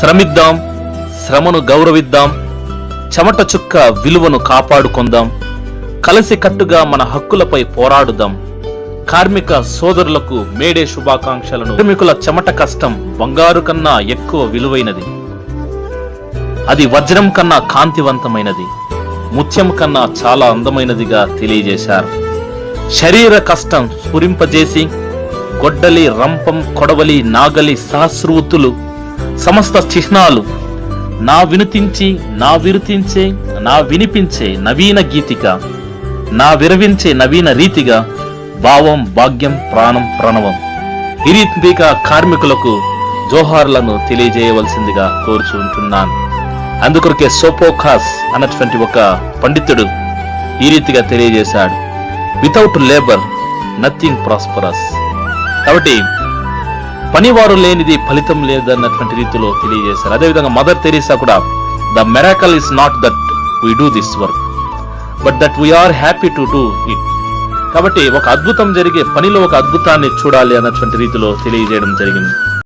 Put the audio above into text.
శ్రమిద్దాం, శ్రమను గౌరవిద్దాం, చెమట చుక్క విలువను కాపాడుకుందాం, కలిసి కట్టుగా మన హక్కులపై పోరాడుదాం. కార్మిక సోదరులకు మేడే శుభాకాంక్షలను. కార్మికుల చెమట కష్టం బంగారు కన్నా ఎక్కువ విలువైనది. అది వజ్రం కన్నా కాంతివంతమైనది, ముత్యం కన్నా చాలా అందమైనదిగా తెలియజేశారు. శరీర కష్టం స్ఫురింపజేసి గొడ్డలి, రంపం, కొడవలి, నాగలి, సహస్రవృత్తులు, సమస్త చిహ్నాలు నా వినిపించే నవీన గీతిక, నా విరవించే నవీన రీతిగా భావం, భాగ్యం, ప్రాణం, ప్రణవం. ఈ రీతిగా కార్మికులకు జోహార్లను తెలియజేయవలసిందిగా కోరుచుంటున్నాను. అందుకొరకే సోపోకాస్ అన్నటువంటి ఒక పండితుడు ఈ రీతిగా తెలియజేశాడు, వితౌట్ లేబర్ నథింగ్ ప్రాస్పరస్. కాబట్టి పనివారు లేనిది ఫలితం లేదన్నటువంటి రీతిలో తెలియజేశారు. అదేవిధంగా మదర్ తెరీసా కూడా, the miracle is not that we do this work but that we are happy to do it. కాబట్టి ఒక అద్భుతం జరిగే పనిలో ఒక అద్భుతాన్ని చూడాలి అన్నటువంటి రీతిలో తెలియజేయడం జరిగింది.